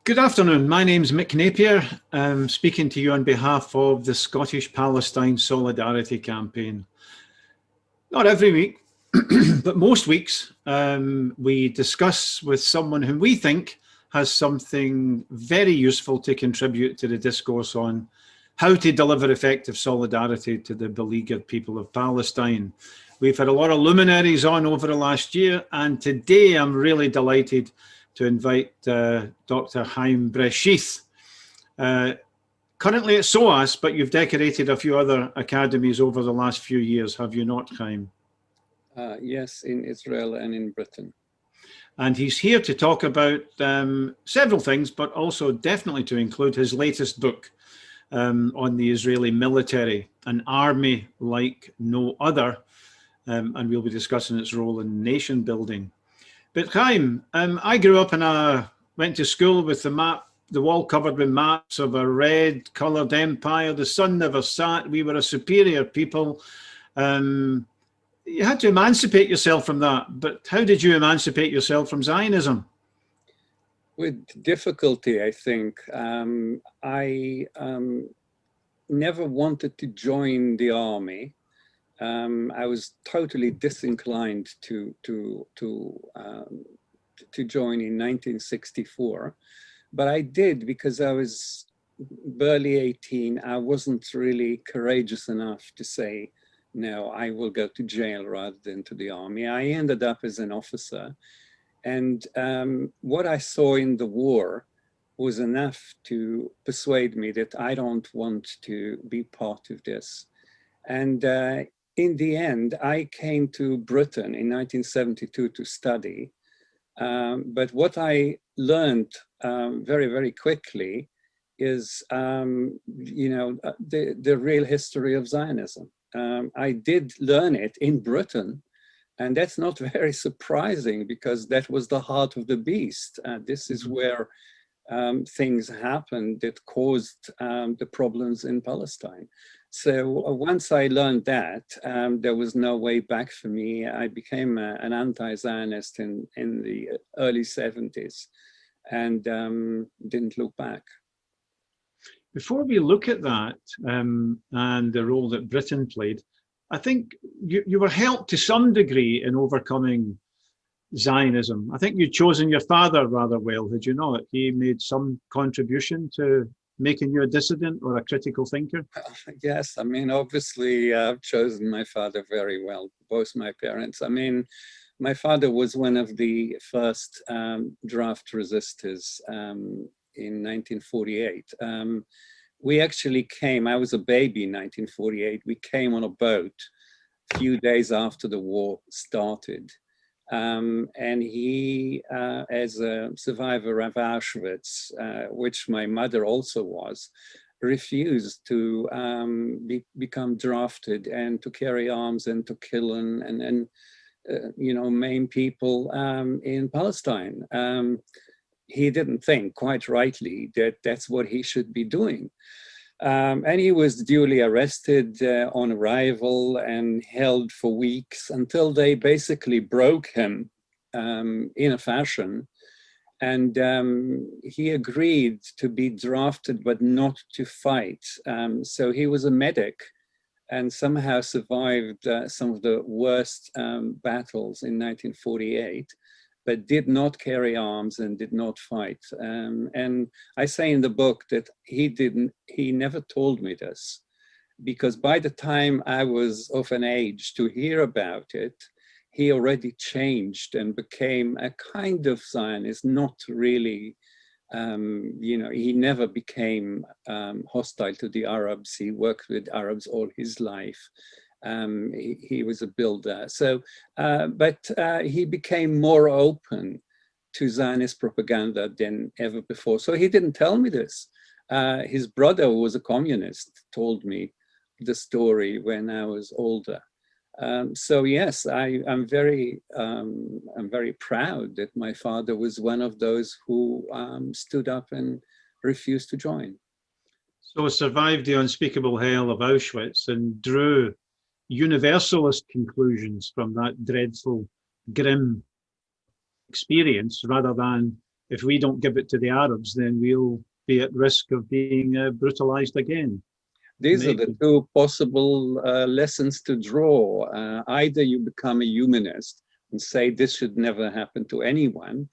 Good afternoon. My name's Mick Napier. I'm speaking to you on behalf of the Scottish Palestine Solidarity Campaign. Not every week, but most weeks, we discuss with someone whom we think has something very useful to contribute to the discourse on how to deliver effective solidarity to the beleaguered people of Palestine. We've had a lot of luminaries on over the last year, and today I'm really delighted to invite Dr. Haim Bresheeth. Currently at SOAS, but you've decorated a few other academies over the last few years, have you not, Haim? Yes, in Israel and in Britain. And he's here to talk about several things, but also definitely to include his latest book on the Israeli military, An Army Like No Other, and we'll be discussing its role in nation building. But Haim, I grew up went to school with the wall covered with maps of a red coloured empire. The sun never set. We were a superior people. You had to emancipate yourself from that. But how did you emancipate yourself from Zionism? With difficulty, I think. I never wanted to join the army. I was totally disinclined to join in 1964, but I did because I was barely 18. I wasn't really courageous enough to say, no, I will go to jail rather than to the army. I ended up as an officer, and what I saw in the war was enough to persuade me that I don't want to be part of this. And in the end, I came to Britain in 1972 to study. But what I learned very, very quickly is, the real history of Zionism. I did learn it in Britain, and that's not very surprising because that was the heart of the beast. This is where things happened that caused the problems in Palestine. So once I learned that, there was no way back for me. I became an anti-Zionist in the early 70s and didn't look back. Before we look at that and the role that Britain played, I think you were helped to some degree in overcoming Zionism. I think you'd chosen your father rather well, had you not? He made some contribution to making you a dissident or a critical thinker? Yes, I mean, obviously I've chosen my father very well, both my parents. I mean, my father was one of the first draft resistors in 1948. We actually came, I was a baby in 1948, we came on a boat a few days after the war started. And he, as a survivor of Auschwitz, which my mother also was, refused to become drafted and to carry arms and to kill and maim people in Palestine. He didn't think, quite rightly, that that's what he should be doing. And he was duly arrested on arrival and held for weeks until they basically broke him in a fashion. And he agreed to be drafted, but not to fight. So he was a medic and somehow survived some of the worst battles in 1948. But did not carry arms and did not fight. And I say in the book that he never told me this, because by the time I was of an age to hear about it, he already changed and became a kind of Zionist, not really, he never became hostile to the Arabs. He worked with Arabs all his life. He was a builder. So, but he became more open to Zionist propaganda than ever before. So he didn't tell me this. His brother, who was a communist, told me the story when I was older. So yes, I'm very proud that my father was one of those who stood up and refused to join. So survived the unspeakable hell of Auschwitz and drew universalist conclusions from that dreadful, grim experience rather than if we don't give it to the Arabs, then we'll be at risk of being brutalized again. These Maybe. are the two possible lessons to draw. Either you become a humanist and say this should never happen to anyone,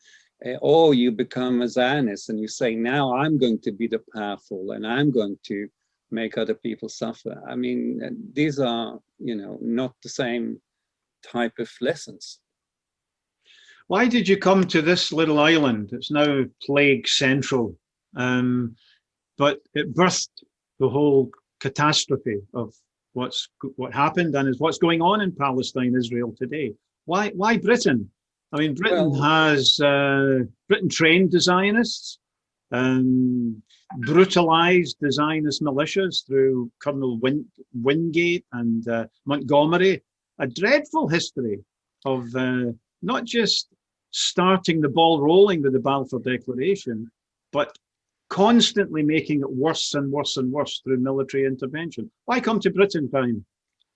or you become a Zionist and you say, now I'm going to be the powerful and I'm going to make other people suffer. I mean, these are, you know, not the same type of lessons. Why did you come to this little island? It's now plague central, but it birthed the whole catastrophe of what happened and is what's going on in Palestine, Israel today. Why Britain? I mean, Britain trained the Zionists, brutalized the Zionist militias through Colonel Wingate and Montgomery. A dreadful history of not just starting the ball rolling with the Balfour Declaration, but constantly making it worse and worse and worse through military intervention. Why come to Britain, Haim?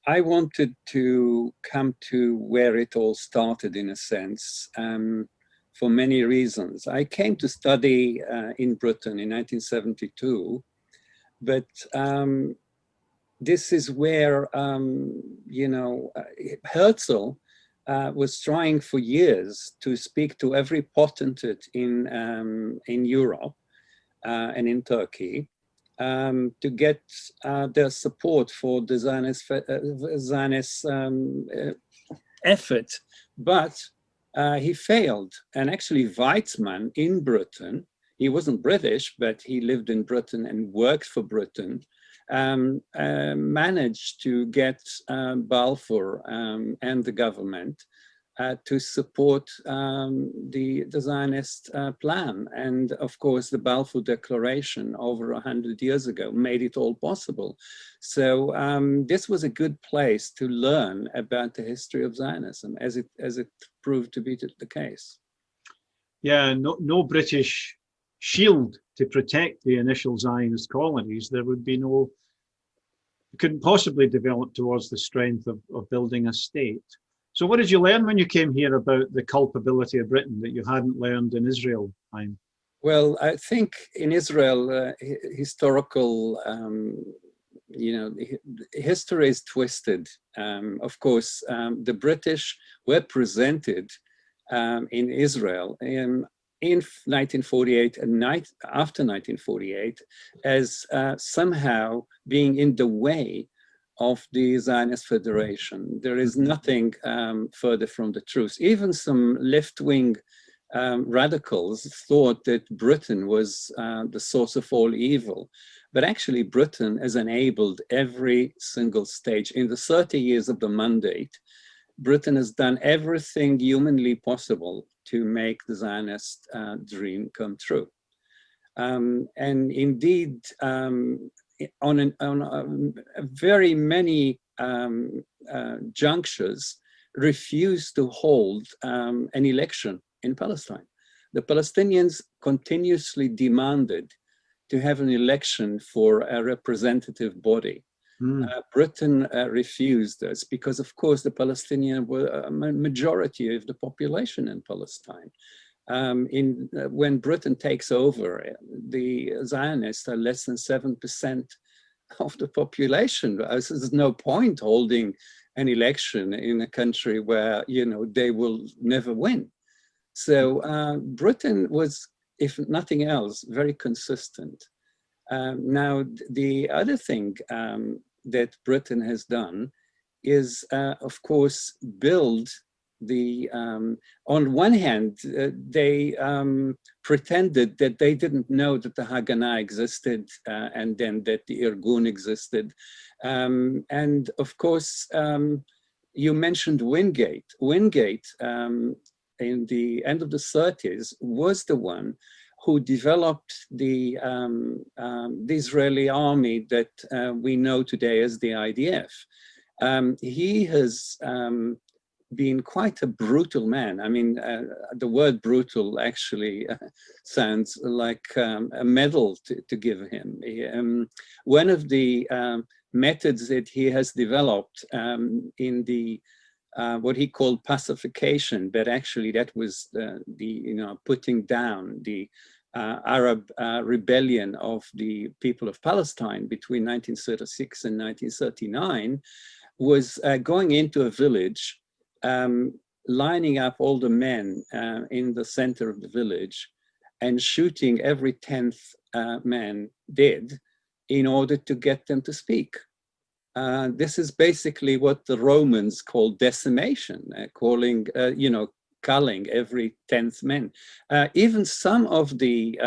I wanted to come to where it all started, in a sense, for many reasons. I came to study in Britain in 1972, but this is where, you know, Herzl was trying for years to speak to every potentate in Europe and in Turkey to get their support for the Zionist effort, but he failed. And actually Weizmann in Britain, he wasn't British, but he lived in Britain and worked for Britain, managed to get Balfour and the government to support the Zionist plan. And of course, the Balfour Declaration over 100 years ago made it all possible. So this was a good place to learn about the history of Zionism, as it proved to be the case. Yeah, no British shield to protect the initial Zionist colonies. There would be no, couldn't possibly develop towards the strength of building a state. So what did you learn when you came here about the culpability of Britain that you hadn't learned in Israel, Haim? Well, I think in Israel, historical, you know, history is twisted. Of course, the British were presented in Israel in 1948 and after 1948 as somehow being in the way of the Zionist Federation. There is nothing further from the truth. Even some left-wing radicals thought that Britain was the source of all evil. But actually Britain has enabled every single stage. In the 30 years of the mandate, Britain has done everything humanly possible to make the Zionist dream come true. And indeed, on very many junctures, refused to hold an election in Palestine. The Palestinians continuously demanded to have an election for a representative body. Britain refused this because, of course, the Palestinians were a majority of the population in Palestine. When Britain takes over, the Zionists are less than 7% of the population. There's no point holding an election in a country where, you know, they will never win. So Britain was, if nothing else, very consistent. Now, the other thing that Britain has done is, of course, build the, on one hand, they pretended that they didn't know that the Haganah existed and then that the Irgun existed. And of course, you mentioned Wingate. Wingate, in the end of the 30s, was the one who developed the Israeli army that we know today as the IDF. He has been quite a brutal man. I mean, the word brutal actually sounds like a medal to give him. One of the methods that he has developed in the what he called pacification, but actually that was the putting down the Arab rebellion of the people of Palestine between 1936 and 1939, was going into a village, lining up all the men in the center of the village and shooting every 10th man dead in order to get them to speak. This is basically what the Romans called decimation, culling every 10th man. Even some of the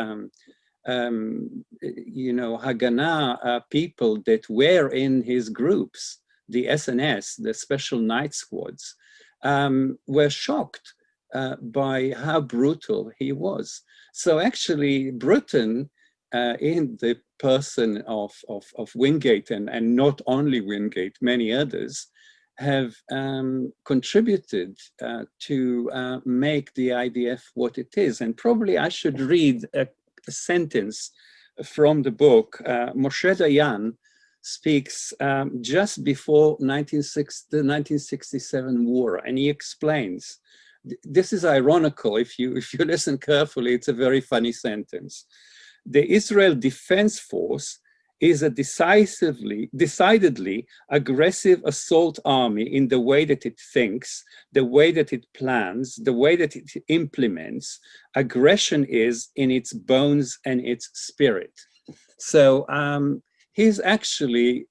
Haganah people that were in his groups, the SNS, the Special Night Squads, were shocked by how brutal he was. So actually, Britain, in the person of Wingate, and not only Wingate, many others, have contributed to make the IDF what it is. And probably I should read a sentence from the book. Moshe Dayan speaks just before the 1967 war, and he explains, this is ironical, if you listen carefully, it's a very funny sentence. The Israel Defense Force is a decidedly aggressive assault army in the way that it thinks, the way that it plans, the way that it implements. Aggression is in its bones and its spirit. So he's actually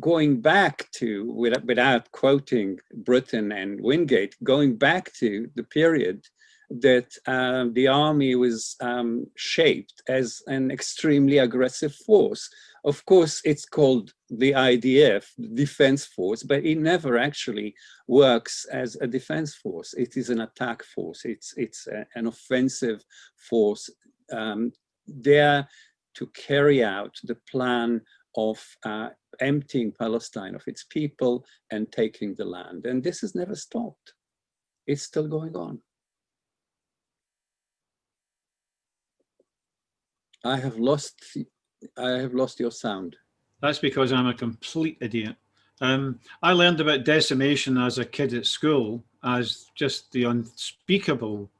going back to, without quoting Britain and Wingate, going back to the period that the army was shaped as an extremely aggressive force. Of course, it's called the IDF, the Defense Force, but it never actually works as a defense force. It is an attack force. It's an offensive force there to carry out the plan of emptying Palestine of its people and taking the land. And this has never stopped. It's still going on. I have lost your sound. That's because I'm a complete idiot. I learned about decimation as a kid at school as just the unspeakable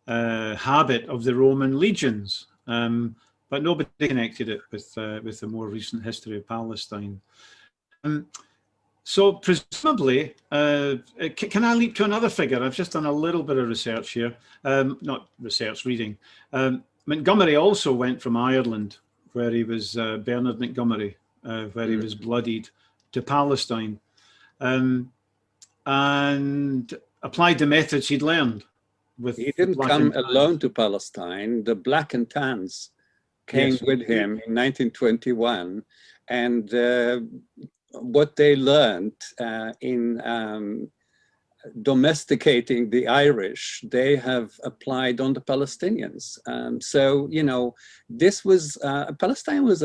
habit of the Roman legions, but nobody connected it with the more recent history of Palestine. So presumably, can I leap to another figure? I've just done a little bit of research here, not research, reading. Montgomery also went from Ireland, where he was Bernard Montgomery, where he was bloodied, to Palestine, and applied the methods he'd learned. He didn't come alone to Palestine. The Black and Tans came with him in 1921, and what they learned in domesticating the Irish, they have applied on the Palestinians. So, this was, Palestine was,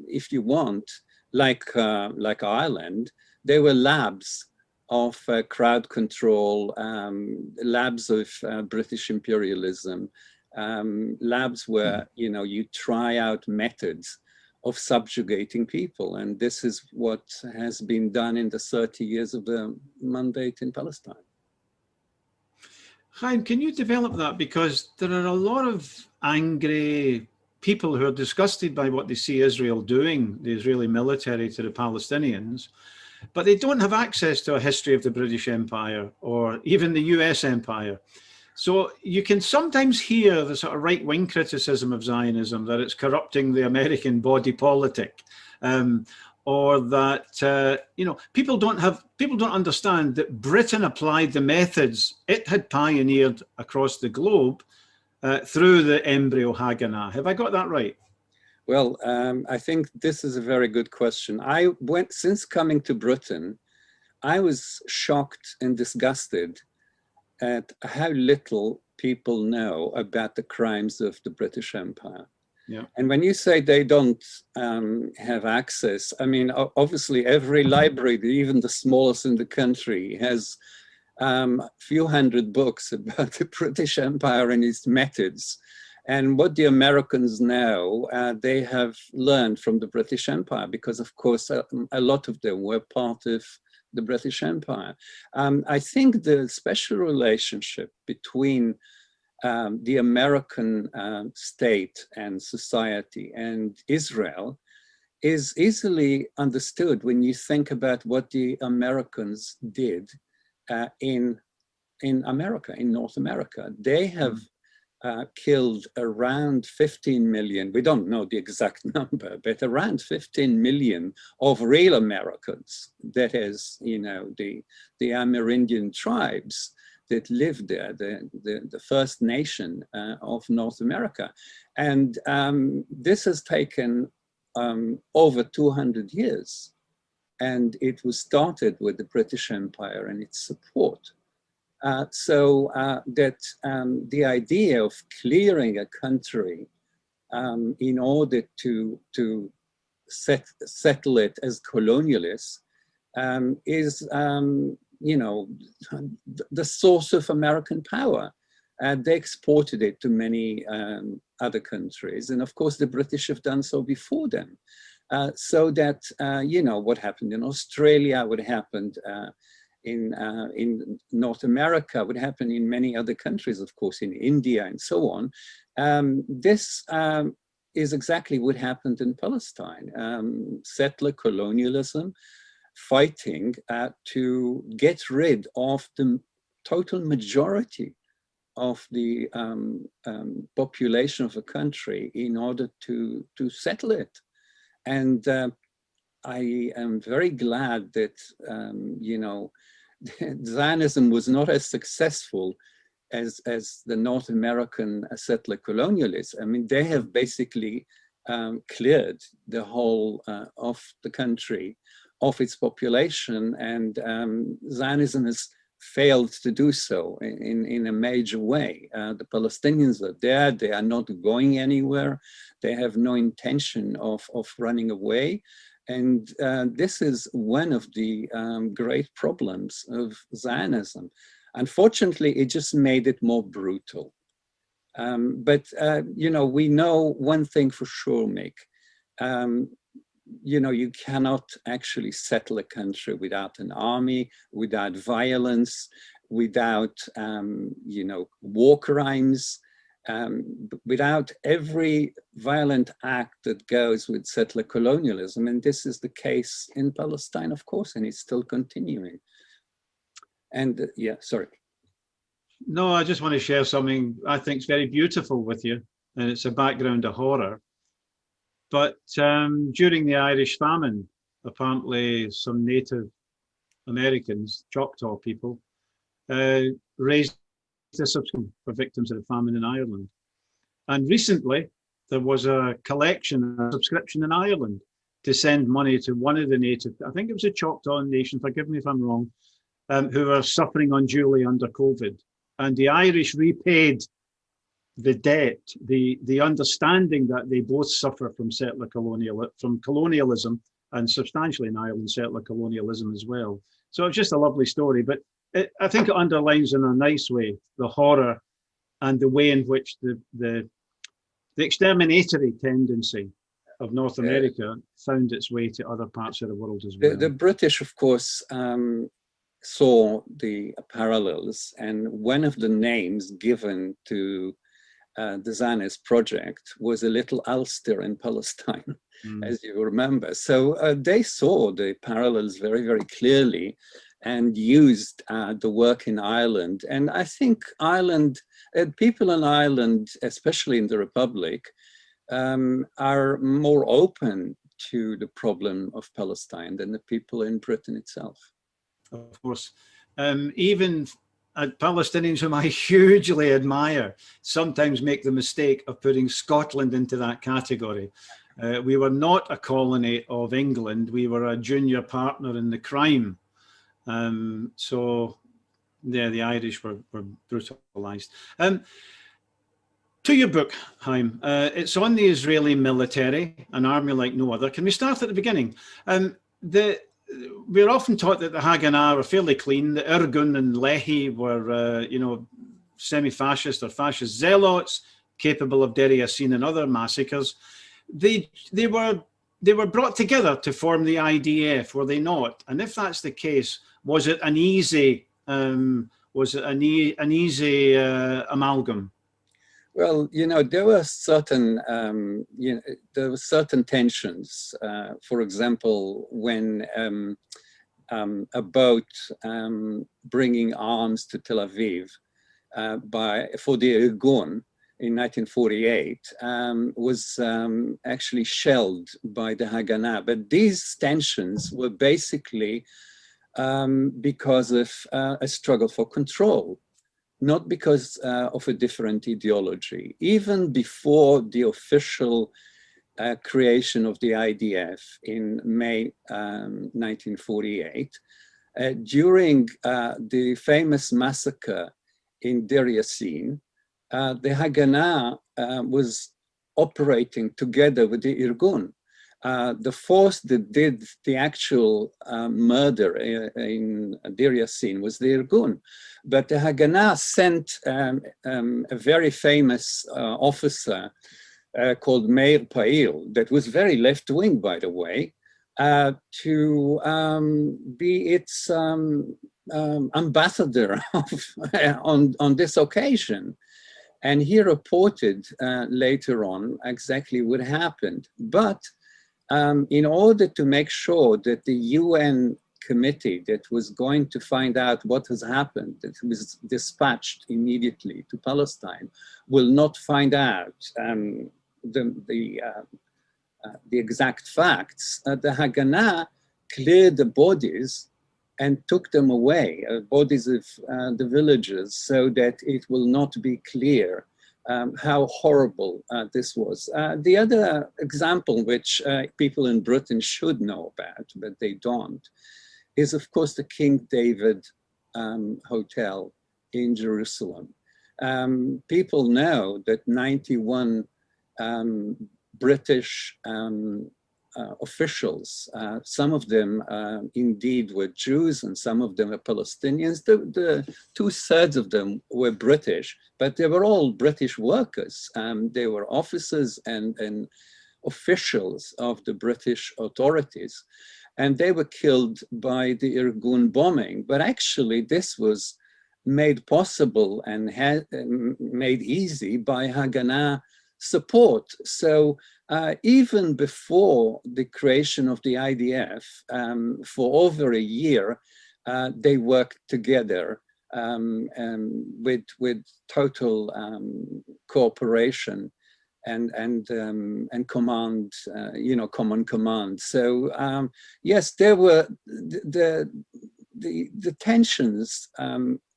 if you want, like Ireland, they were labs of crowd control, labs of British imperialism, labs where, you try out methods of subjugating people. And this is what has been done in the 30 years of the mandate in Palestine. Haim, can you develop that? Because there are a lot of angry people who are disgusted by what they see Israel doing, the Israeli military, to the Palestinians, but they don't have access to a history of the British Empire or even the US Empire. So you can sometimes hear the sort of right-wing criticism of Zionism, that it's corrupting the American body politic, or that people don't understand that Britain applied the methods it had pioneered across the globe through the embryo Haganah. Have I got that right? Well, I think this is a very good question. Since coming to Britain, I was shocked and disgusted at how little people know about the crimes of the British Empire. Yeah. And when you say they don't have access, I mean, obviously every library, even the smallest in the country, has a few hundred books about the British Empire and its methods. And what the Americans know, they have learned from the British Empire, because of course, a lot of them were part of the British Empire. I think the special relationship between the American state and society and Israel is easily understood when you think about what the Americans did in America, in North America. They have killed around 15 million, we don't know the exact number, but around 15 million of real Americans. That is, you know, the Amerindian tribes that lived there, the First Nation of North America. And this has taken over 200 years. And it was started with the British Empire and its support. So that the idea of clearing a country in order to settle it as colonialists is, you know, the source of American power. They exported it to many other countries. And of course, the British have done so before them. So that, you know, what happened in Australia, what happened in North America, would happen in many other countries, of course, in India and so on. This is exactly what happened in Palestine. Settler colonialism, fighting to get rid of the total majority of the population of a country in order to settle it. And I am very glad that, you know, Zionism was not as successful as the North American settler colonialists. I mean, they have basically cleared the whole of the country of its population, and Zionism has failed to do so in a major way. The Palestinians are there, they are not going anywhere, they have no intention of running away. And this is one of the great problems of Zionism. Unfortunately, it just made it more brutal. But, you know, we know one thing for sure, Mick. You know, you cannot actually settle a country without an army, without violence, without, you know, war crimes. Without every violent act that goes with settler colonialism. And this is the case in Palestine, of course, and it's still continuing. And yeah, sorry. No, I just want to share something I think is very beautiful with you, and it's a background of horror. But during the Irish famine, apparently some Native Americans, Choctaw people, raised a subscription for victims of the famine in Ireland. And recently, there was a collection, a subscription in Ireland to send money to one of the Native, I think it was a Choctaw Nation, forgive me if I'm wrong, who are suffering unduly under COVID. And the Irish repaid the debt, the understanding that they both suffer from colonialism, and substantially in Ireland, settler colonialism as well. So it's just a lovely story, but I think it underlines in a nice way the horror and the way in which the exterminatory tendency of North America found its way to other parts of the world as well. The British, of course, saw the parallels, and one of the names given to the Zionist project was a little Ulster in Palestine, as you remember. So they saw the parallels very, very clearly and used the work in Ireland. And I think Ireland, people in Ireland, especially in the Republic, are more open to the problem of Palestine than the people in Britain itself. Of course. Even Palestinians whom I hugely admire sometimes make the mistake of putting Scotland into that category. We were not a colony of England. We were a junior partner in the crime. So yeah, the Irish were brutalized. To your book, Haim, it's on the Israeli military, an army like no other. Can we start at the beginning? We're often taught that the Haganah were fairly clean. The Irgun and Lehi were, you know, semi-fascist or fascist zealots, capable of Deir Yassin and other massacres. They were they were brought together to form the IDF, were they not? And if that's the case, was it an easy amalgam? Well, there were certain, there were certain tensions. For example, when a boat bringing arms to Tel Aviv for the Irgun in 1948 was actually shelled by the Haganah. But these tensions were basically because of a struggle for control, not because of a different ideology. Even before the official creation of the IDF in May 1948, during the famous massacre in Deir Yassin, the Haganah was operating together with the Irgun. The force that did the actual murder in Deir Yassin was the Irgun. But the Haganah sent a very famous officer called Meir Pa'il, that was very left-wing, by the way, to be its ambassador on this occasion. And he reported later on exactly what happened. But in order to make sure that the UN committee that was going to find out what has happened, that was dispatched immediately to Palestine, will not find out the exact facts, the Haganah cleared the bodies and took them away, bodies of the villagers, so that it will not be clear how horrible this was. The other example, which people in Britain should know about, but they don't, is of course the King David Hotel in Jerusalem. People know that 91 British officials, some of them indeed were Jews and some of them were Palestinians. The 2/3 of them were British, but they were all British workers. They were officers and officials of the British authorities, and they were killed by the Irgun bombing. But actually this was made possible and made easy by Haganah support. So even before the creation of the IDF, for over a year, they worked together with total cooperation and command, common command. So yes, there were the tensions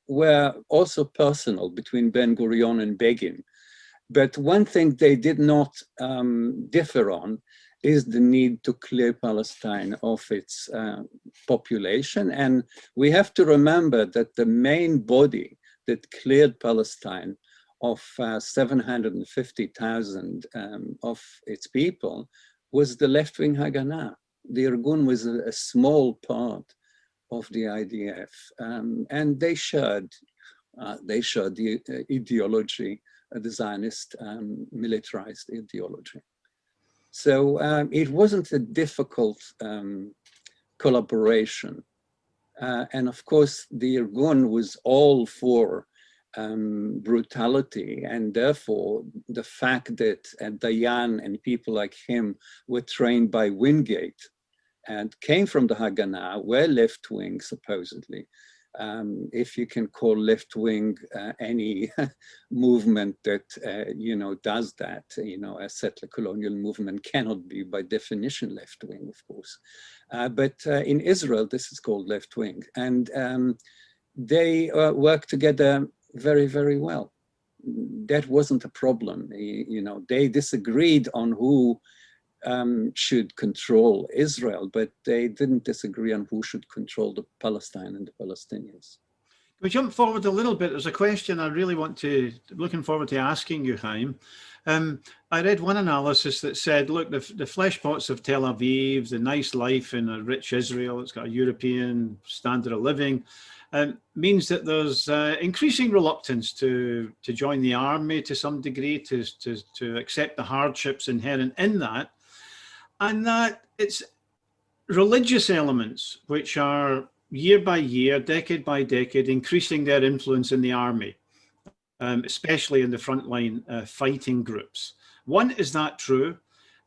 were also personal between Ben Gurion and Begin. But one thing they did not differ on is the need to clear Palestine of its population. And we have to remember that the main body that cleared Palestine of 750,000 of its people was the left-wing Haganah. The Irgun was a small part of the IDF, and they shared the ideology, the Zionist militarized ideology. So it wasn't a difficult collaboration. And of course, the Irgun was all for brutality, and therefore the fact that Dayan and people like him were trained by Wingate and came from the Haganah, were left-wing supposedly. If you can call left-wing any movement that, does that, a settler colonial movement cannot be by definition left-wing, of course. But in Israel, this is called left-wing. And they work together very, very well. That wasn't a problem. They disagreed on who should control Israel, but they didn't disagree on who should control the Palestine and the Palestinians. Can we jump forward a little bit? There's a question I really looking forward to asking you, Haim. I read one analysis that said, look, the flesh pots of Tel Aviv, the nice life in a rich Israel, it's got a European standard of living, means that there's increasing reluctance to join the army to some degree, to accept the hardships inherent in that. And that it's religious elements which are year by year, decade by decade, increasing their influence in the army, especially in the frontline fighting groups. One, is that true?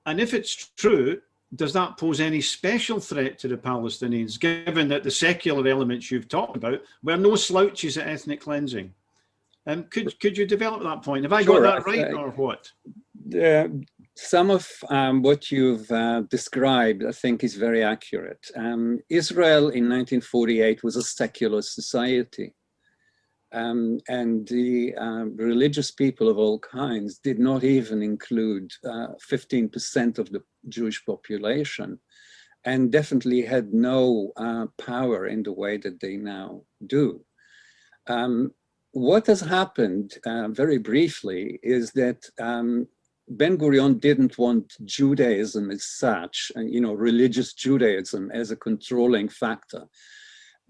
And if it's true, does that pose any special threat to the Palestinians, given that the secular elements you've talked about were no slouches at ethnic cleansing? Could you develop that point? Have I got that right, or what? Some of what you've described, I think, is very accurate. Israel in 1948 was a secular society. And the religious people of all kinds did not even include 15% of the Jewish population, and definitely had no power in the way that they now do. What has happened, very briefly, is that Ben-Gurion didn't want Judaism as such, religious Judaism as a controlling factor.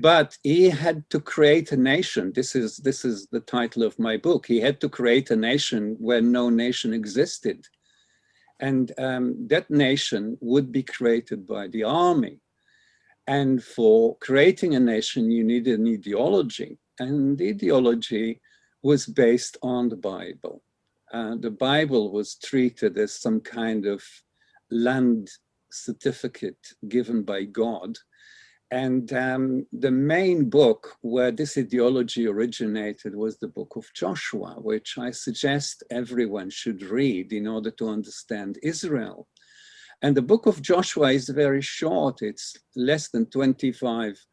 But he had to create a nation. This is the title of my book. He had to create a nation where no nation existed. And that nation would be created by the army. And for creating a nation, you need an ideology. And the ideology was based on the Bible. The Bible was treated as some kind of land certificate given by God. And the main book where this ideology originated was the book of Joshua, which I suggest everyone should read in order to understand Israel. And the book of Joshua is very short. It's less than 25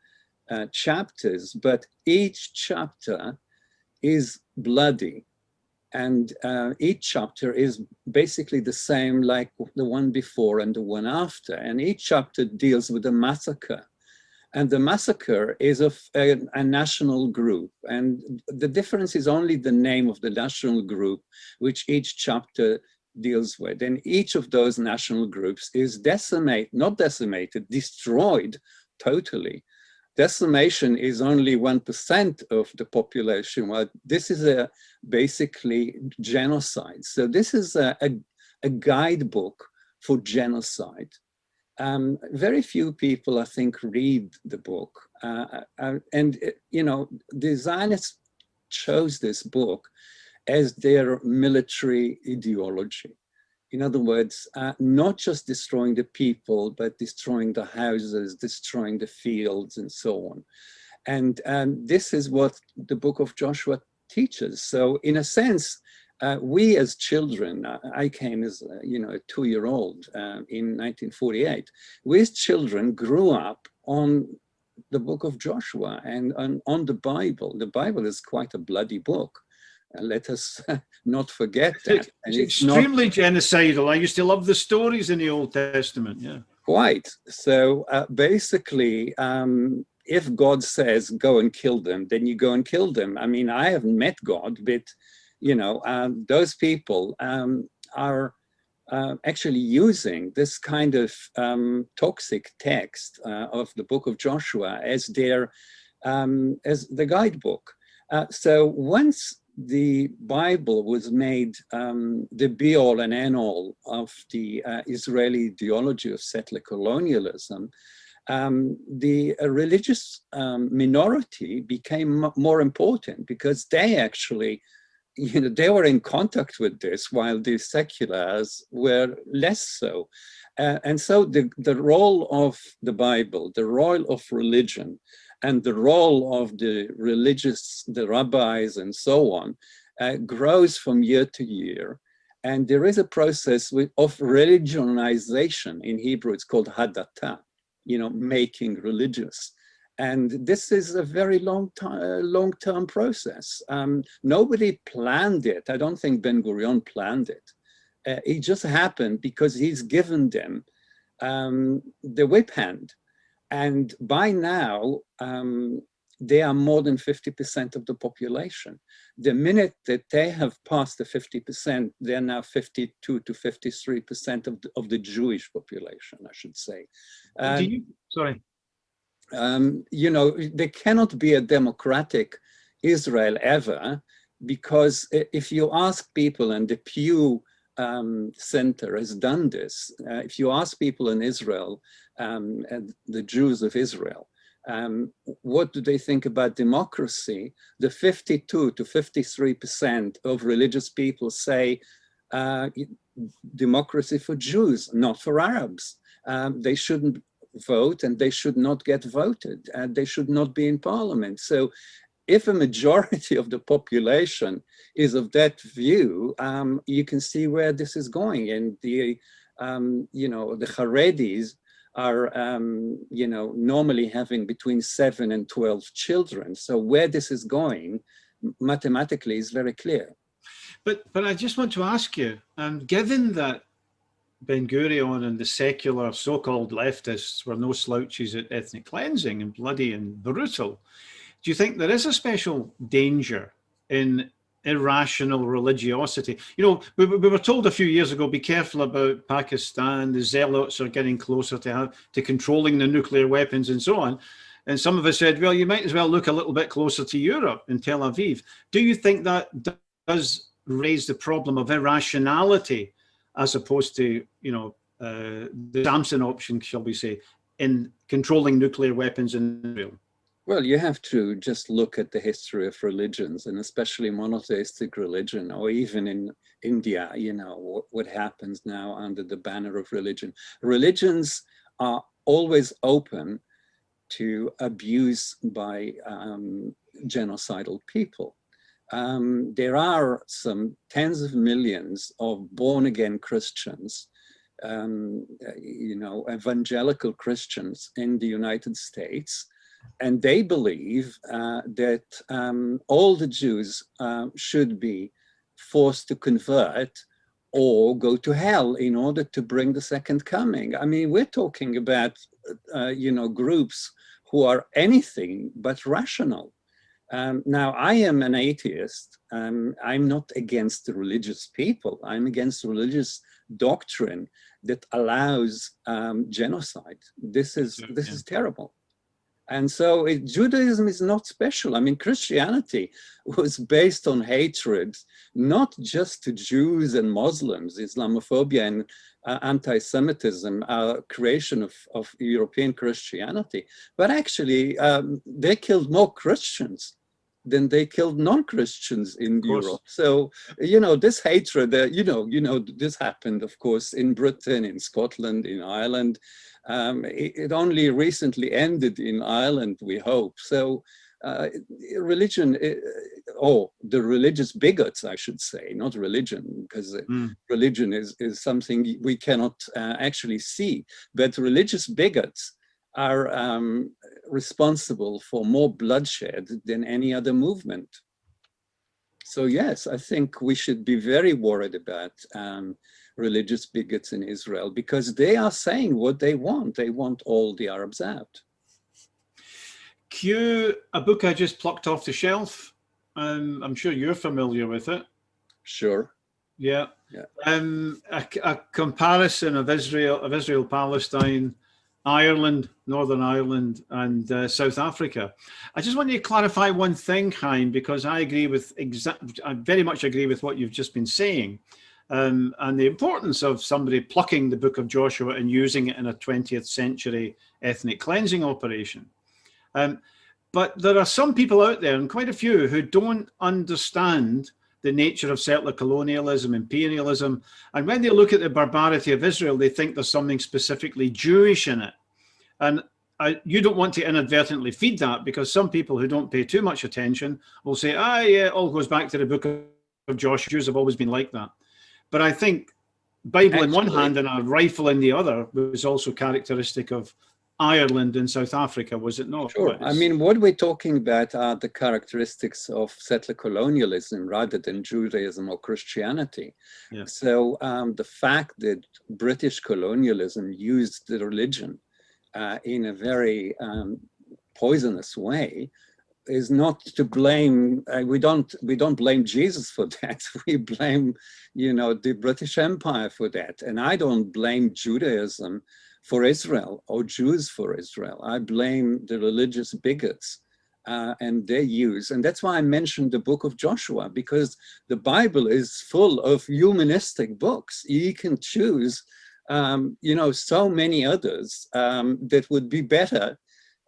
chapters, but each chapter is bloody. And each chapter is basically the same like the one before and the one after. And each chapter deals with a massacre. And the massacre is of a national group. And the difference is only the name of the national group, which each chapter deals with. And each of those national groups is not decimated, destroyed totally. Decimation is only 1% of the population. Well, this is basically genocide. So this is a guidebook for genocide. Very few people, I think, read the book. The Zionists chose this book as their military ideology. In other words, not just destroying the people, but destroying the houses, destroying the fields, and so on. And this is what the book of Joshua teaches. So in a sense, we as children, I came as a 2-year-old in 1948. We as children grew up on the book of Joshua and on the Bible. The Bible is quite a bloody book. Let us not forget that. It's extremely genocidal. I used to love the stories in the Old Testament. Yeah, quite. So basically, if God says go and kill them, then you go and kill them. I mean, I haven't met God, but those people are actually using this kind of toxic text of the book of Joshua as as the guidebook. So once the Bible was made the be-all and end-all of the Israeli ideology of settler colonialism, the religious minority became more important because they actually, they were in contact with this, while the seculars were less so. And so the role of the Bible, the role of religion, and the role of the rabbis and so on, grows from year to year. And there is a process of religionization. In Hebrew, it's called hadatah, making religious. And this is a very long-term process. Nobody planned it. I don't think Ben-Gurion planned it. It just happened because he's given them the whip hand. And by now, they are more than 50% of the population. The minute that they have passed the 50%, they're now 52 to 53% of the Jewish population, I should say. Sorry. There cannot be a democratic Israel ever, because if you ask people, and the Pew center has done this. If you ask people in Israel, and the Jews of Israel, what do they think about democracy? The 52 to 53% of religious people say democracy for Jews, not for Arabs. They shouldn't vote and they should not get voted and they should not be in parliament. So if a majority of the population is of that view, you can see where this is going. And the, the Haredis are, normally having between 7 and 12 children. So where this is going, mathematically, is very clear. But I just want to ask you, given that Ben-Gurion and the secular so-called leftists were no slouches at ethnic cleansing and bloody and brutal, do you think there is a special danger in irrational religiosity? You know, we were told a few years ago, be careful about Pakistan, the zealots are getting closer to controlling the nuclear weapons and so on. And some of us said, well, you might as well look a little bit closer to Europe in Tel Aviv. Do you think that does raise the problem of irrationality as opposed to, the Samson option, shall we say, in controlling nuclear weapons in Israel? Well, you have to just look at the history of religions, and especially monotheistic religion, or even in India, what happens now under the banner of religion. Religions are always open to abuse by genocidal people. There are some tens of millions of born-again Christians, evangelical Christians in the United States, and they believe that all the Jews should be forced to convert or go to hell in order to bring the second coming. I mean, we're talking about, groups who are anything but rational. Now, I am an atheist. I'm not against the religious people. I'm against religious doctrine that allows genocide. This is terrible. And so Judaism is not special. I mean, Christianity was based on hatred, not just to Jews and Muslims. Islamophobia and anti-Semitism are a creation of European Christianity. But actually, they killed more Christians than they killed non-Christians in Europe. So, this hatred, this happened, of course, in Britain, in Scotland, in Ireland. It only recently ended in Ireland, we hope. So religion, or the religious bigots, I should say, not religion, because religion is something we cannot actually see. But religious bigots are responsible for more bloodshed than any other movement. So yes, I think we should be very worried about religious bigots in Israel, because they are saying what they want. They want all the Arabs out. Cue a book I just plucked off the shelf. I'm sure you're familiar with it. Sure. Yeah. A comparison of Israel, Palestine, Ireland, Northern Ireland, and South Africa. I just want you to clarify one thing, Haim, because I very much agree with what you've just been saying. And the importance of somebody plucking the book of Joshua and using it in a 20th century ethnic cleansing operation. But there are some people out there, and quite a few, who don't understand the nature of settler colonialism, imperialism. And when they look at the barbarity of Israel, they think there's something specifically Jewish in it. And you don't want to inadvertently feed that, because some people who don't pay too much attention will say, yeah, it all goes back to the book of Joshua. Jews have always been like that. But I think Bible in one hand and a rifle in the other was also characteristic of Ireland and South Africa, was it not? Sure. I mean, what we're talking about are the characteristics of settler colonialism rather than Judaism or Christianity. Yeah. So the fact that British colonialism used the religion in a very poisonous way is not to blame. We don't blame Jesus for that. We blame, the British Empire for that. And I don't blame Judaism for Israel or Jews for Israel. I blame the religious bigots and their use. And that's why I mentioned the book of Joshua, because the Bible is full of humanistic books. You can choose, you know, so many others that would be better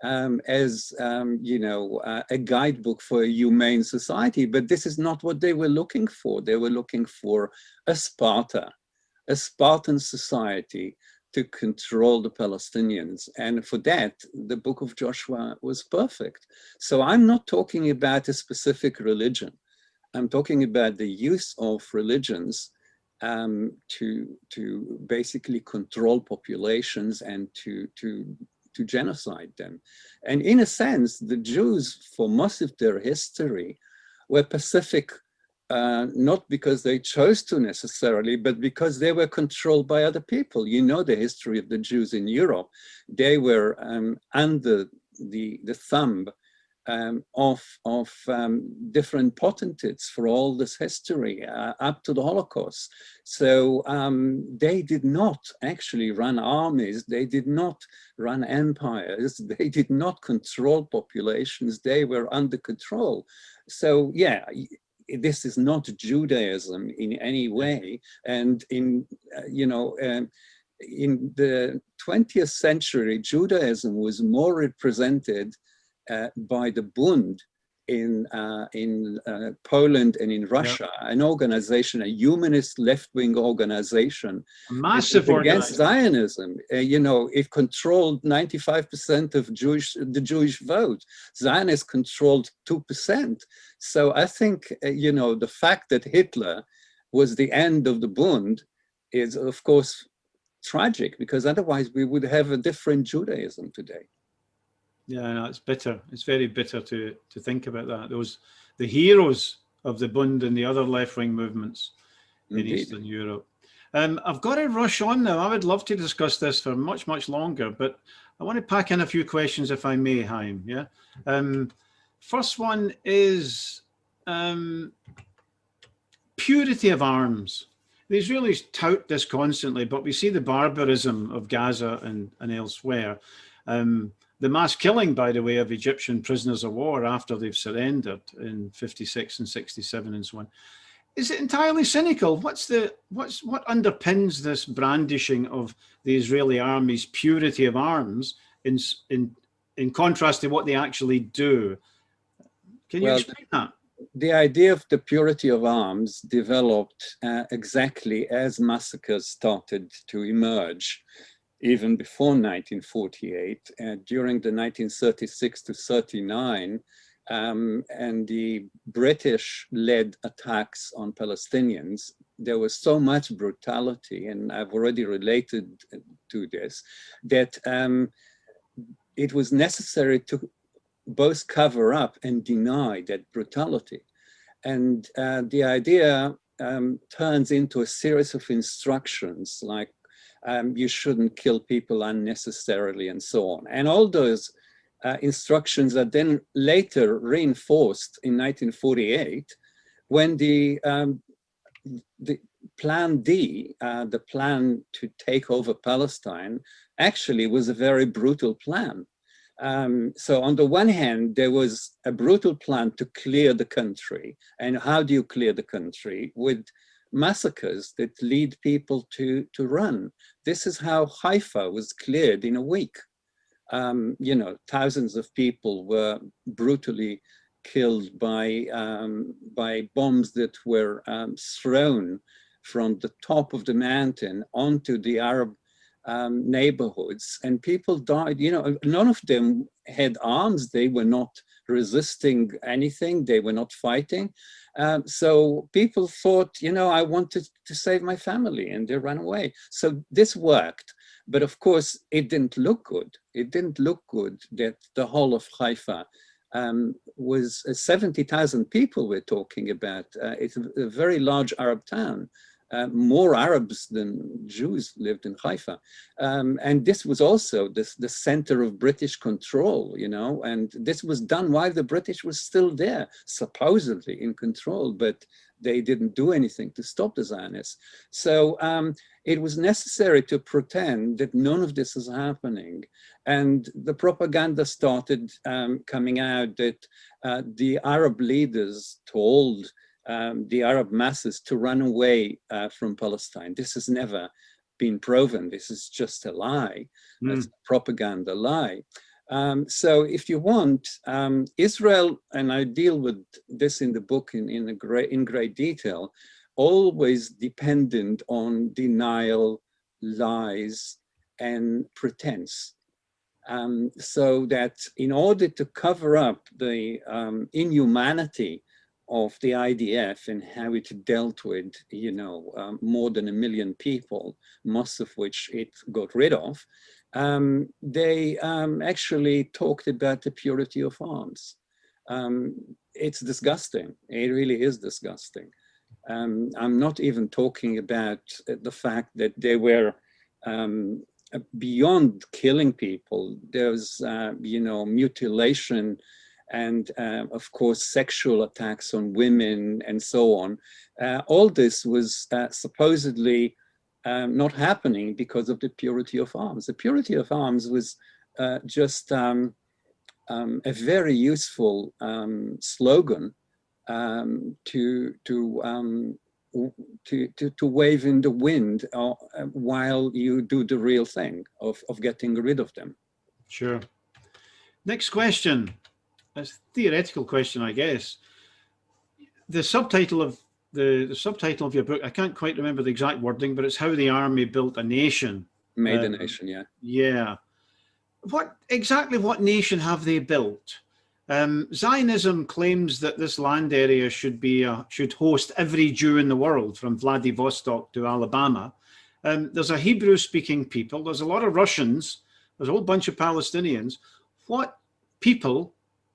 as, you know, a guidebook for a humane society. But this is not what they were looking for. They were looking for a Sparta, a Spartan society to control the Palestinians. And for that, the book of Joshua was perfect. So I'm not talking about a specific religion. I'm talking about the use of religions to basically control populations and to genocide them. And in a sense, the Jews, for most of their history, were pacific, not because they chose to necessarily, but because they were controlled by other people. You know the history of the Jews in Europe. They were under the thumb of different potentates for all this history up to the Holocaust. So they did not actually run armies. They did not run empires. They did not control populations. They were under control. So yeah, this is not Judaism in any way. And in, you know, in the 20th century, Judaism was more represented by the Bund in Poland and in Russia, an organization, a humanist left-wing organization, a massive against Zionism. You know, it controlled 95% of the Jewish vote. Zionists controlled 2%. So I think, you know, the fact that Hitler was the end of the Bund is, of course, tragic, because otherwise we would have a different Judaism today. Yeah, no, it's bitter. It's very bitter to think about that. The heroes of the Bund and the other left-wing movements in Eastern Europe. I've got to rush on now. I would love to discuss this for much, much longer, but I want to pack in a few questions if I may, Haim. Yeah. First one is purity of arms. The Israelis tout this constantly, but we see the barbarism of Gaza and elsewhere. The mass killing, by the way, of Egyptian prisoners of war after they've surrendered in 56 and 67 and so on. Is it entirely cynical? What underpins this brandishing of the Israeli army's purity of arms in contrast to what they actually do? Can you explain that? The idea of the purity of arms developed exactly as massacres started to emerge, even before 1948, during the 1936 to 39, and the British-led attacks on Palestinians. There was so much brutality, and I've already related to this, that it was necessary to both cover up and deny that brutality. And the idea turns into a series of instructions like, you shouldn't kill people unnecessarily and so on. And all those instructions are then later reinforced in 1948 when the Plan D, the plan to take over Palestine, actually was a very brutal plan. So on the one hand, there was a brutal plan to clear the country. And how do you clear the country? With massacres that lead people to run. This is how Haifa was cleared in a week. You know, thousands of people were brutally killed by bombs that were thrown from the top of the mountain onto the Arab neighborhoods, and people died. You know, none of them had arms. They were not resisting anything. They were not fighting. So people thought, you know, I wanted to save my family, and they ran away. So this worked. But of course, it didn't look good. It didn't look good that the whole of Haifa was 70,000 people we're talking about. It's a very large Arab town. more Arabs than Jews lived in Haifa. And this was also the center of British control, you know, and this was done while the British was still there, supposedly in control, but they didn't do anything to stop the Zionists. So it was necessary to pretend that none of this is happening. And the propaganda started coming out that the Arab leaders told the Arab masses to run away from Palestine. This has never been proven. This is just a lie. It's a propaganda lie. So if you want, Israel, and I deal with this in the book in great detail, always dependent on denial, lies, and pretense. So that in order to cover up the inhumanity of the IDF and how it dealt with, you know, more than 1 million people, most of which it got rid of, they actually talked about the purity of arms. It's disgusting. It really is disgusting. I'm not even talking about the fact that they were beyond killing people. There's, you know, mutilation and of course, sexual attacks on women and so on. All this was supposedly not happening because of the purity of arms. The purity of arms was just a very useful slogan to wave in the wind while you do the real thing of getting rid of them. Sure. Next question. It's a theoretical question, I guess. The subtitle of the subtitle of your book, I can't quite remember the exact wording, but it's How the Army Built a Nation. Made a nation, yeah. Yeah. What nation have they built? Zionism claims that this land area should host every Jew in the world, from Vladivostok to Alabama. There's a Hebrew-speaking people. There's a lot of Russians. There's a whole bunch of Palestinians. What people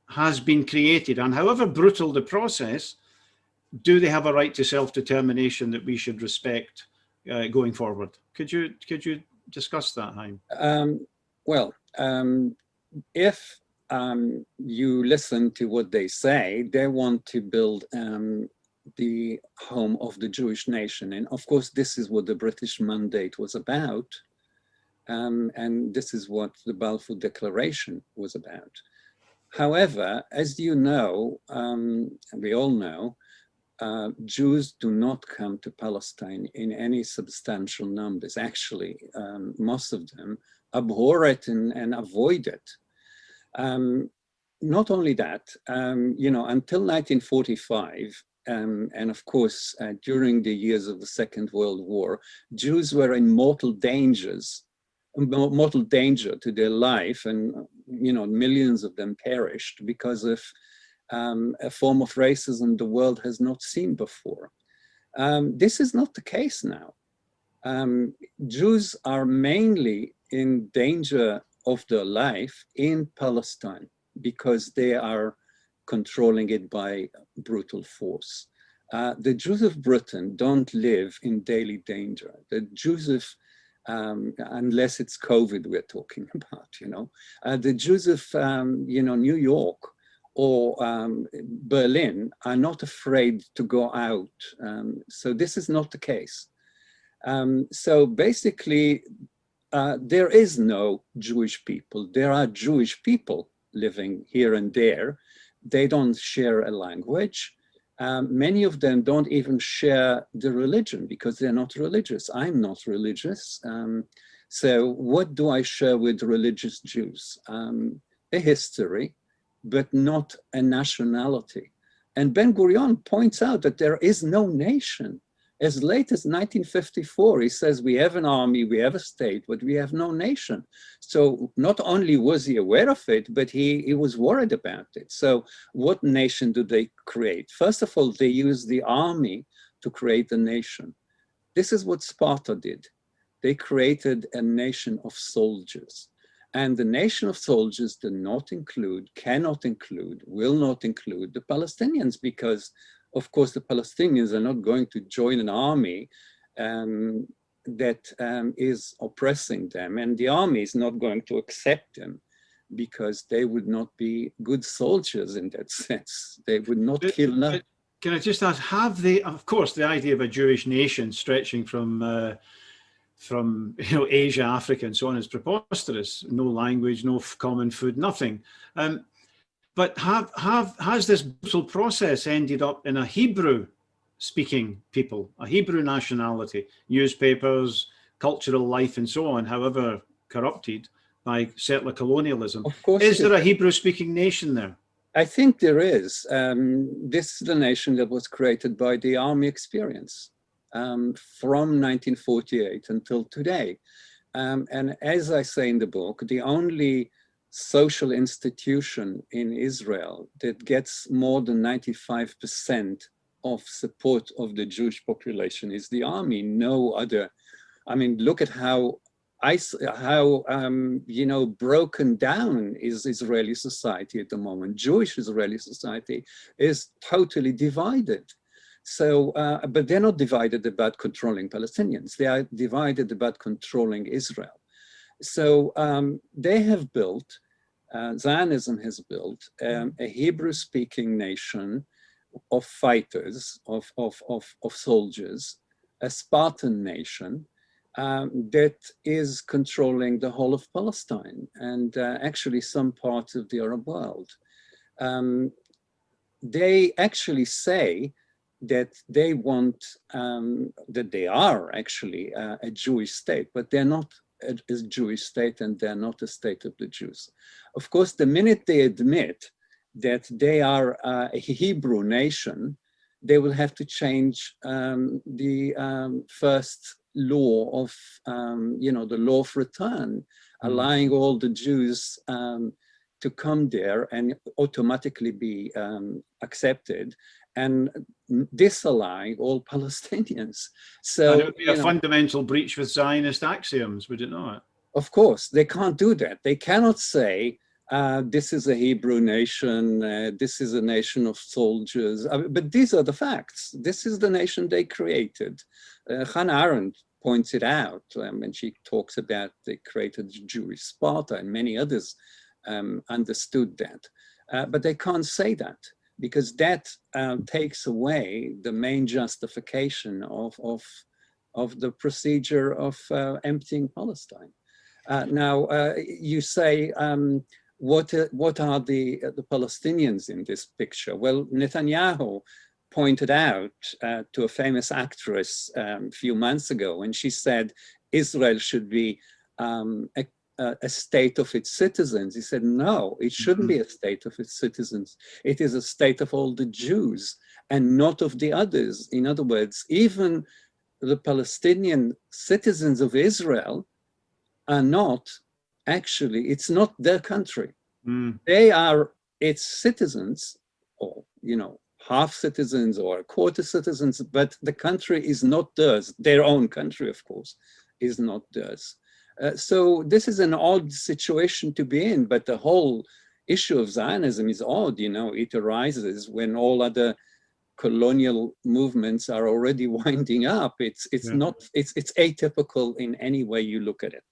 has been created, and however brutal the process, do they have a right to self-determination that we should respect going forward? Could you discuss that, Haim? If you listen to what they say, they want to build the home of the Jewish nation. And of course, this is what the British mandate was about. And this is what the Balfour Declaration was about. However, as you know, and we all know, Jews do not come to Palestine in any substantial numbers. Actually, most of them abhor it and avoid it. Not only that, you know, until 1945, and of course, during the years of the Second World War, Jews were in mortal danger to their life, and you know, millions of them perished because of a form of racism the world has not seen before. This is not the case now. Jews are mainly in danger of their life in Palestine because they are controlling it by brutal force. The Jews of Britain don't live in daily danger. The Jews of unless it's COVID we're talking about, you know. The Jews of, you know, New York or Berlin are not afraid to go out. So this is not the case. So basically, there is no Jewish people. There are Jewish people living here and there. They don't share a language. Many of them don't even share the religion because they're not religious. I'm not religious. So what do I share with religious Jews? A history, but not a nationality. And Ben-Gurion points out that there is no nation. As late as 1954, he says, we have an army, we have a state, but we have no nation. So not only was he aware of it, but he was worried about it. So what nation do they create? First of all, they use the army to create a nation. This is what Sparta did. They created a nation of soldiers. And the nation of soldiers did not include, cannot include, will not include the Palestinians because, of course, the Palestinians are not going to join an army that is oppressing them, and the army is not going to accept them because they would not be good soldiers in that sense. They would not kill them. Can I just ask, have they, of course, the idea of a Jewish nation stretching from Asia, Africa, and so on is preposterous. No language, no common food, nothing. But has this brutal process ended up in a Hebrew-speaking people, a Hebrew nationality, newspapers, cultural life, and so on, however corrupted by settler colonialism? Of course, is there a Hebrew-speaking nation there? I think there is. This is the nation that was created by the army experience from 1948 until today. And as I say in the book, the only social institution in Israel that gets more than 95% of support of the Jewish population is the army. No other. I mean, look at how broken down is Israeli society at the moment. Jewish Israeli society is totally divided. So, but they're not divided about controlling Palestinians. They are divided about controlling Israel. So they have built, Zionism has built a Hebrew-speaking nation of fighters, of soldiers, a Spartan nation, that is controlling the whole of Palestine and actually some parts of the Arab world. They actually say that they want, that they are actually a Jewish state, but they're not a Jewish state and they're not a state of the Jews. Of course, the minute they admit that they are a Hebrew nation, they will have to change the first law of, the law of return, allowing all the Jews to come there and automatically be accepted, and disallowing all Palestinians. So it would be a fundamental breach with Zionist axioms, would it not? Of course, they can't do that. They cannot say, this is a Hebrew nation, this is a nation of soldiers. But these are the facts. This is the nation they created. Hannah Arendt points it out when she talks about they created Jewish Sparta, and many others understood that. But they can't say that, because that takes away the main justification of the procedure of emptying Palestine. Now, you say, what are the Palestinians in this picture? Well, Netanyahu pointed out to a famous actress a few months ago when she said Israel should be a state of its citizens. He said, no, it shouldn't be a state of its citizens. It is a state of all the Jews and not of the others. In other words, even the Palestinian citizens of Israel are not actually, it's not their country. They are its citizens, or, half citizens or quarter citizens, but the country is not theirs. Their own country, of course, is not theirs. So this is an odd situation to be in, but the whole issue of Zionism is odd. It arises when all other colonial movements are already winding up. It's atypical in any way you look at it.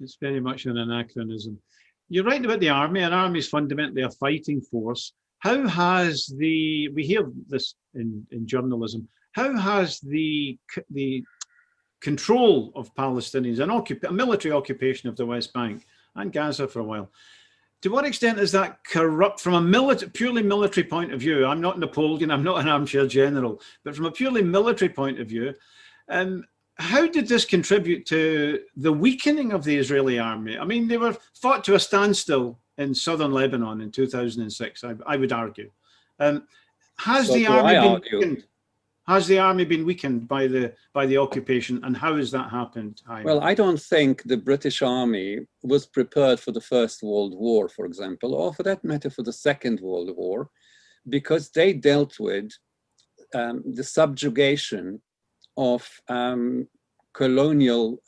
It's very much an anachronism. You're right about the army. An army is fundamentally a fighting force. How has we hear this in journalism, how has the control of Palestinians, a military occupation of the West Bank and Gaza for a while, to what extent is that corrupt from a purely military point of view? I'm not Napoleon, I'm not an armchair general, but from a purely military point of view, how did this contribute to the weakening of the Israeli army? I mean, they were fought to a standstill in southern Lebanon in 2006, I would argue. Has the army been weakened by the occupation, and how has that happened, Haim? Well, I don't think the British army was prepared for the First World War, for example, or for that matter for the Second World War, because they dealt with the subjugation of colonial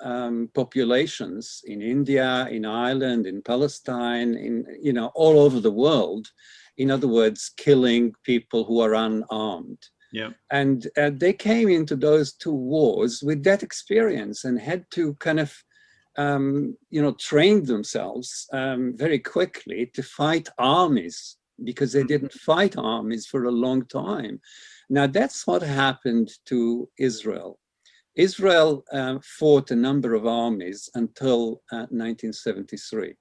populations in India, in Ireland, in Palestine, all over the world. In other words, killing people who are unarmed. Yeah. And they came into those two wars with that experience and had to kind of, train themselves very quickly to fight armies, because they didn't fight armies for a long time. Now, that's what happened to Israel. Israel fought a number of armies until 1973.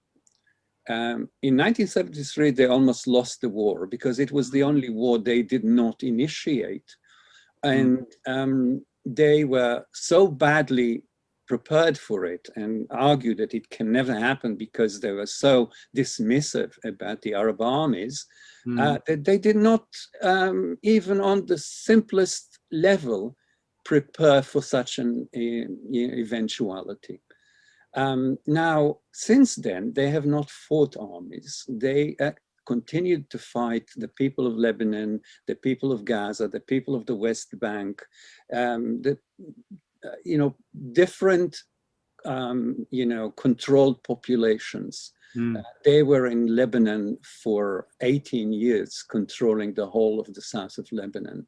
In 1973, they almost lost the war because it was the only war they did not initiate. And they were so badly prepared for it and argued that it can never happen because they were so dismissive about the Arab armies, that they did not, even on the simplest level, prepare for such an eventuality. Now, since then, they have not fought armies. They continued to fight the people of Lebanon, the people of Gaza, the people of the West Bank, different, controlled populations. They were in Lebanon for 18 years, controlling the whole of the south of Lebanon.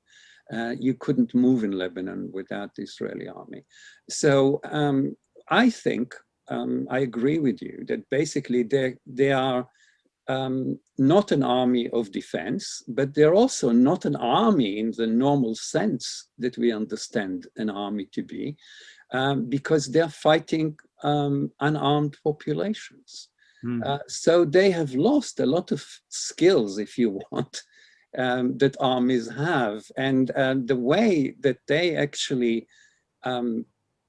You couldn't move in Lebanon without the Israeli army. So I think, I agree with you that basically they are not an army of defense, but they're also not an army in the normal sense that we understand an army to be, because they're fighting unarmed populations. So they have lost a lot of skills, if you want, that armies have. And the way that they actually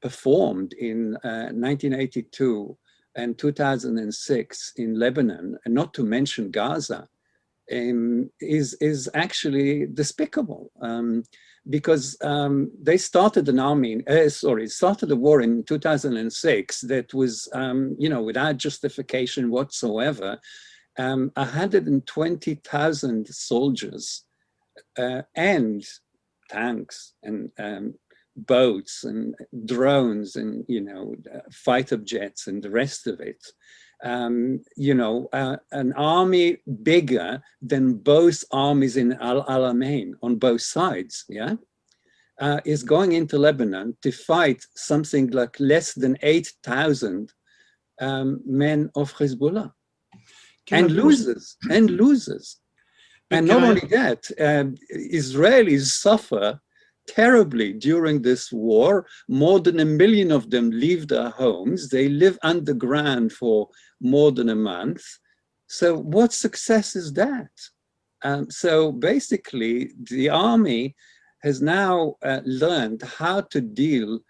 performed in 1982 and 2006 in Lebanon, and not to mention Gaza, is actually despicable, because they started an army, started a war in 2006 that was, without justification whatsoever. 120,000 soldiers and tanks and boats and drones and fighter jets and the rest of it. An army bigger than both armies in Al-Alamein on both sides, is going into Lebanon to fight something like less than 8,000 men of Hezbollah. And loses. And not only that, Israelis suffer terribly during this war. More than 1 million of them leave their homes. They live underground for more than a month. So what success is that? So basically, the army has now learned how to deal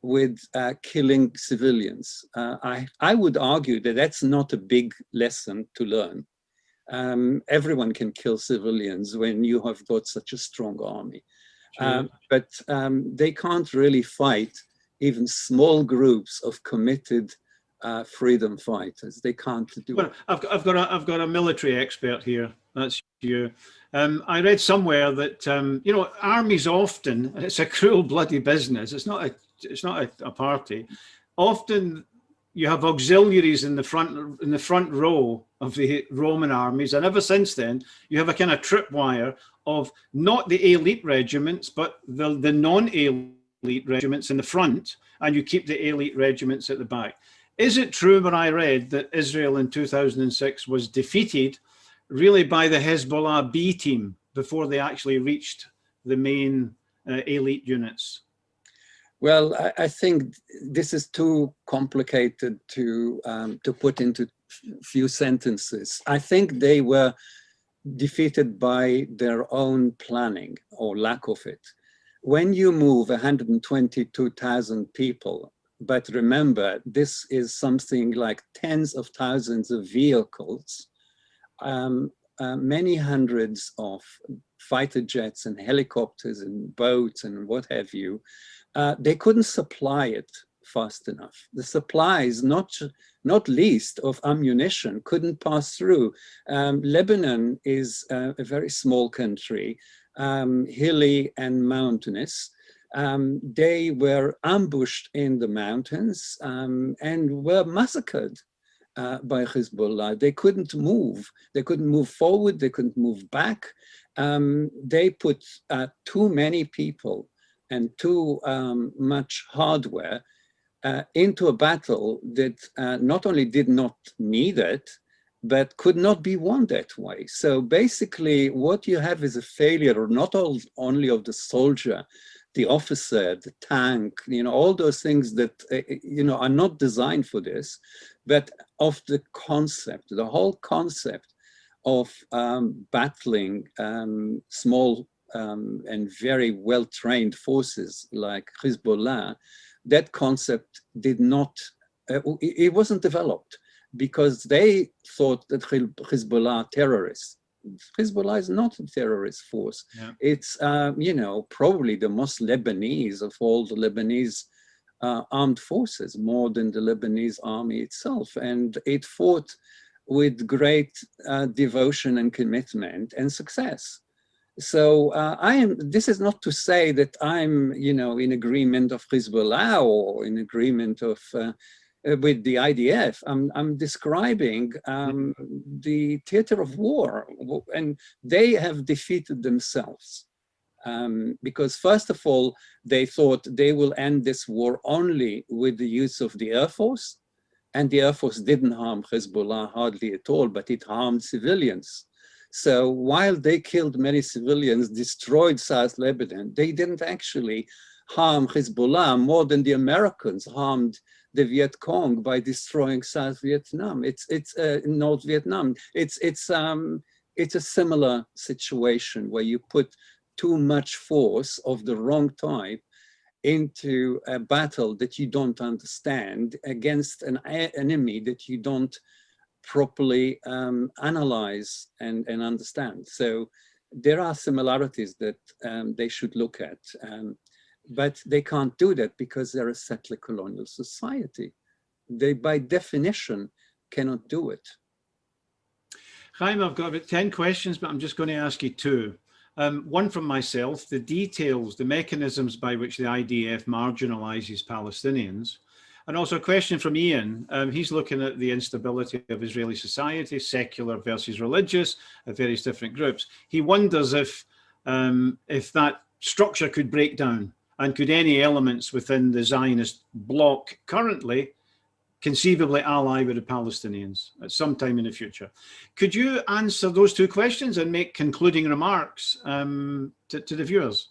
with killing civilians. I would argue that that's not a big lesson to learn. Everyone can kill civilians when you have got such a strong army. But they can't really fight even small groups of committed freedom fighters. They can't do it. I've got a military expert here. That's you. I read somewhere that armies often, and it's a cruel bloody business. It's not a party. Often you have auxiliaries in the front row of the Roman armies, and ever since then you have a kind of tripwire of not the elite regiments, but the non-elite regiments in the front, and you keep the elite regiments at the back. Is it true, when I read, that Israel in 2006 was defeated really by the Hezbollah B team before they actually reached the main elite units? Well, I think this is too complicated to put into few sentences. I think they were defeated by their own planning or lack of it. When you move 122,000 people, but remember, this is something like tens of thousands of vehicles, many hundreds of fighter jets and helicopters and boats and what have you, they couldn't supply it fast enough. The supplies, not least of ammunition, couldn't pass through. Lebanon is a very small country, hilly and mountainous. They were ambushed in the mountains and were massacred by Hezbollah. They couldn't move. They couldn't move forward. They couldn't move back. they put too many people and too much hardware into a battle that not only did not need it, but could not be won that way. So basically what you have is a failure not only of the soldier, the officer, the tank, all those things that, are not designed for this, but of the concept, the whole concept of battling small and very well-trained forces like Hezbollah. That concept did not, it wasn't developed because they thought that Hezbollah are terrorists. Hezbollah is not a terrorist force. Yeah. It's, probably the most Lebanese of all the Lebanese armed forces, more than the Lebanese army itself. And it fought with great devotion and commitment and success. So this is not to say that I'm, in agreement of Hezbollah or in agreement of with the IDF. I'm describing the theater of war, and they have defeated themselves. Because first of all, they thought they will end this war only with the use of the Air Force, and the Air Force didn't harm Hezbollah hardly at all, but it harmed civilians. So while they killed many civilians, destroyed South Lebanon, they didn't actually harm Hezbollah more than the Americans harmed the Viet Cong by destroying South Vietnam. It's North Vietnam. It's a similar situation where you put too much force of the wrong type into a battle that you don't understand against an enemy that you don't properly analyze and understand. So there are similarities that they should look at, but they can't do that because they're a settler colonial society. They, by definition, cannot do it. Haim, I've got about 10 questions, but I'm just going to ask you two. One from myself, the details, the mechanisms by which the IDF marginalizes Palestinians. And also a question from Ian. He's looking at the instability of Israeli society, secular versus religious, at various different groups. He wonders if that structure could break down, and could any elements within the Zionist bloc currently conceivably ally with the Palestinians at some time in the future. Could you answer those two questions and make concluding remarks to the viewers?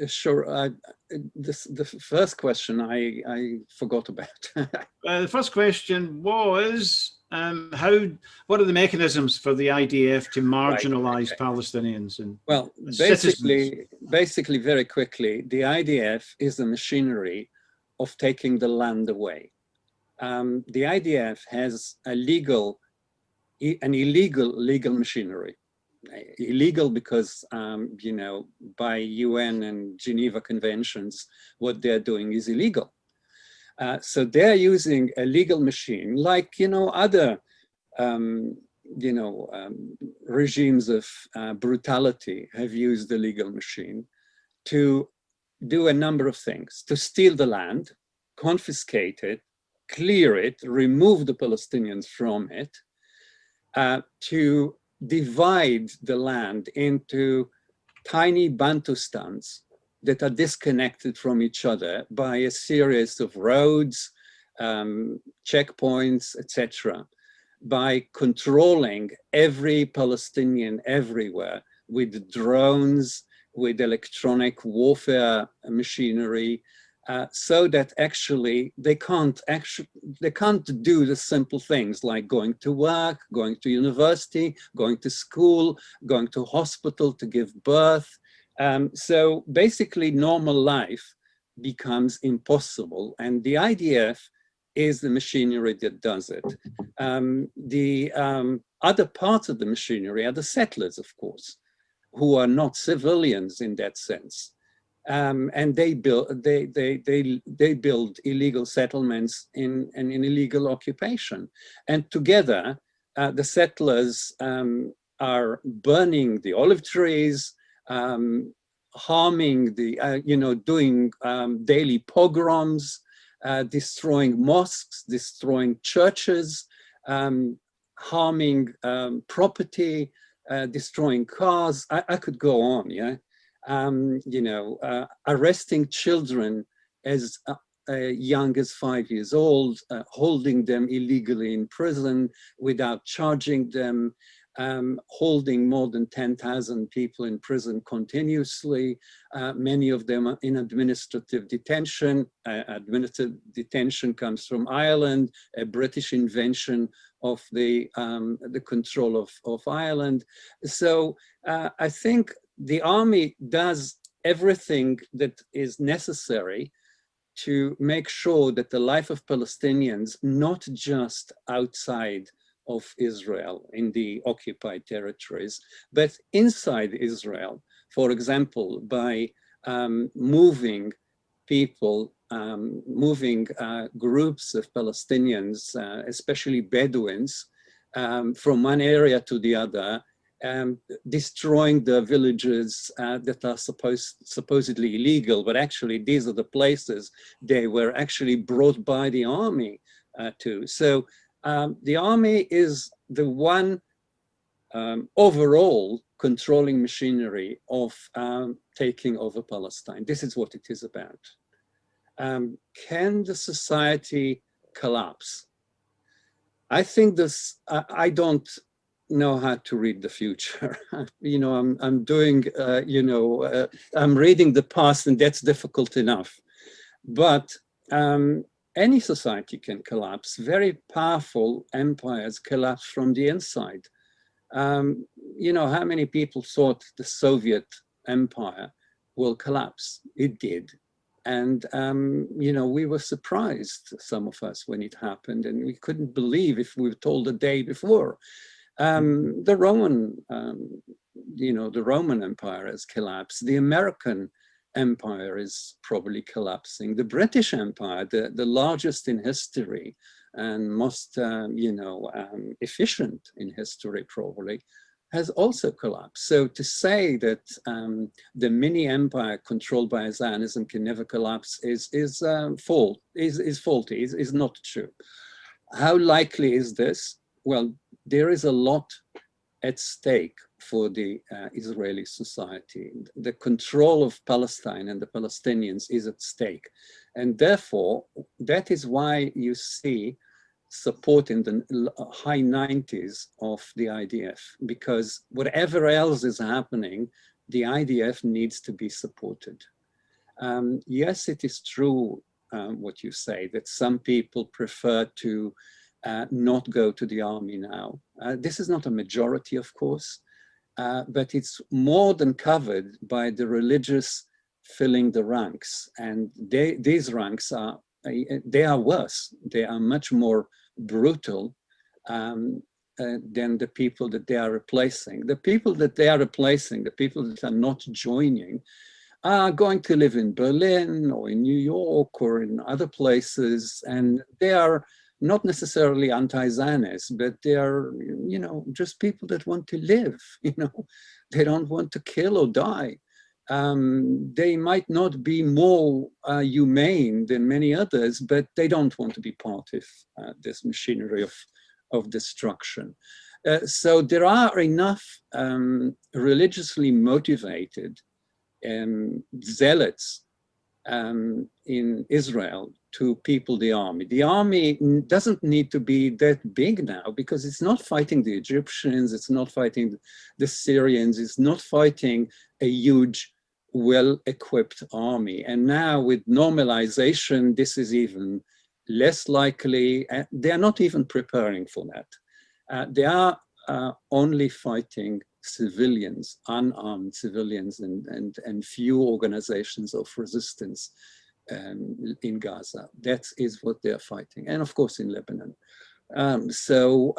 Sure. The first question I forgot about. The first question was, what are the mechanisms for the IDF to marginalize right, okay, Palestinians? And well, basically, very quickly, the IDF is the machinery of taking the land away. The IDF has an illegal legal machinery. Illegal because, by UN and Geneva Conventions, what they're doing is illegal. So they're using a legal machine like, other, regimes of brutality have used the legal machine to do a number of things: to steal the land, confiscate it, clear it, remove the Palestinians from it, to divide the land into tiny Bantustans that are disconnected from each other by a series of roads, checkpoints, etc., by controlling every Palestinian everywhere with drones, with electronic warfare machinery, so that actually they can't do the simple things like going to work, going to university, going to school, going to hospital to give birth. So basically normal life becomes impossible, and the IDF is the machinery that does it. The other parts of the machinery are the settlers, of course, who are not civilians in that sense. And they build illegal settlements in an illegal occupation. And together, the settlers are burning the olive trees, harming the, doing daily pogroms, destroying mosques, destroying churches, harming property, destroying cars. I could go on, yeah. Arresting children as young as 5 years old, holding them illegally in prison without charging them, holding more than 10,000 people in prison continuously, many of them are in administrative detention. Administrative detention comes from Ireland, a British invention of the control of Ireland. So I think the army does everything that is necessary to make sure that the life of Palestinians, not just outside of Israel in the occupied territories, but inside Israel, for example, by moving people, moving groups of Palestinians, especially Bedouins, from one area to the other, destroying the villages that are supposedly illegal, but actually these are the places they were actually brought by the army to. So the army is the one overall controlling machinery of taking over Palestine. This is what it is about. Can the society collapse? I think this, I don't know how to read the future. I'm doing, I'm reading the past, and that's difficult enough. But any society can collapse. Very powerful empires collapse from the inside. How many people thought the Soviet Empire will collapse? It did. And, we were surprised, some of us, when it happened, and we couldn't believe if we were told the day before. The Roman Empire has collapsed. The American Empire is probably collapsing. The British Empire, the largest in history and most, efficient in history probably, has also collapsed. So to say that the mini empire controlled by Zionism can never collapse is faulty, is not true. How likely is this? Well, there is a lot at stake for the Israeli society. The control of Palestine and the Palestinians is at stake. And therefore, that is why you see support in the high 90s of the IDF, because whatever else is happening, the IDF needs to be supported. Yes, it is true what you say, that some people prefer to not go to the army now. This is not a majority, of course, but it's more than covered by the religious filling the ranks. And these ranks are, they are worse. They are much more brutal than the people that they are replacing. The people that they are replacing, the people that are not joining, are going to live in Berlin or in New York or in other places, and they are not necessarily anti-Zionist, but they are, just people that want to live, they don't want to kill or die. They might not be more humane than many others, but they don't want to be part of this machinery of destruction. So there are enough religiously motivated zealots in Israel to people the army. The army doesn't need to be that big now, because it's not fighting the Egyptians, it's not fighting the Syrians, it's not fighting a huge, well-equipped army. And now with normalization, this is even less likely. They are not even preparing for that. They are only fighting civilians, unarmed civilians, and few organizations of resistance in Gaza. That is what they're fighting. And of course in Lebanon. So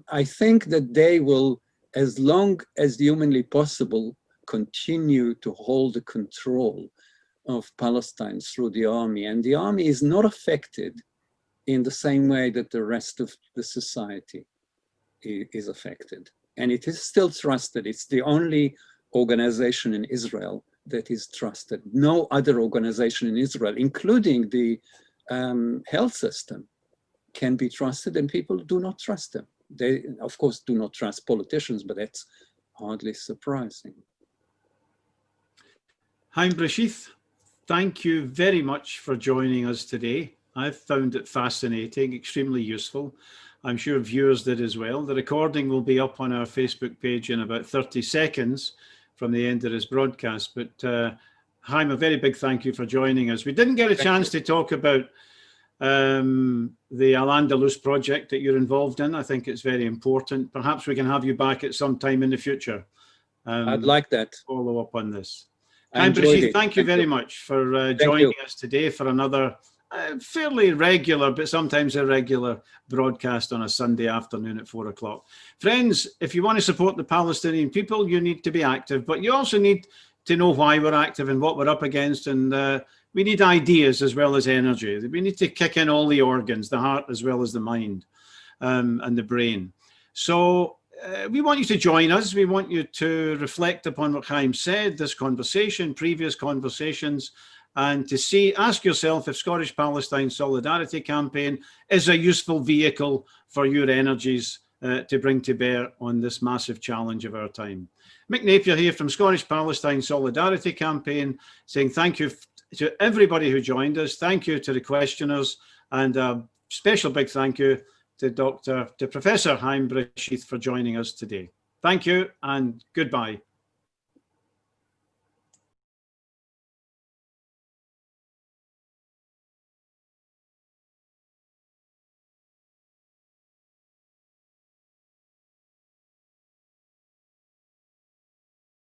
I think that they will, as long as humanly possible, continue to hold the control of Palestine through the army. And the army is not affected in the same way that the rest of the society is affected. And it is still trusted. It's the only organization in Israel that is trusted. No other organization in Israel, including the health system, can be trusted, and people do not trust them. They, of course, do not trust politicians, but that's hardly surprising. Haim Bresheeth, thank you very much for joining us today. I've found it fascinating, extremely useful. I'm sure viewers did as well. The recording will be up on our Facebook page in about 30 seconds from the end of this broadcast. But Haim, a very big thank you for joining us. We didn't get a chance to talk about the Al-Andalus project that you're involved in. I think it's very important. Perhaps we can have you back at some time in the future. I'd like that. Follow up on this. I Bresheeth, thank you very much for joining us today for another fairly regular, but sometimes irregular broadcast on a Sunday afternoon at 4 o'clock. Friends, if you want to support the Palestinian people, you need to be active, but you also need to know why we're active and what we're up against. And we need ideas as well as energy. We need to kick in all the organs, the heart as well as the mind and the brain. So we want you to join us. We want you to reflect upon what Haim said, this conversation, previous conversations, and to ask yourself if Scottish Palestine Solidarity Campaign is a useful vehicle for your energies to bring to bear on this massive challenge of our time. Mick Napier here from Scottish Palestine Solidarity Campaign, saying thank you to everybody who joined us. Thank you to the questioners, and a special big thank you to Professor Haim Bresheeth for joining us today. Thank you and goodbye.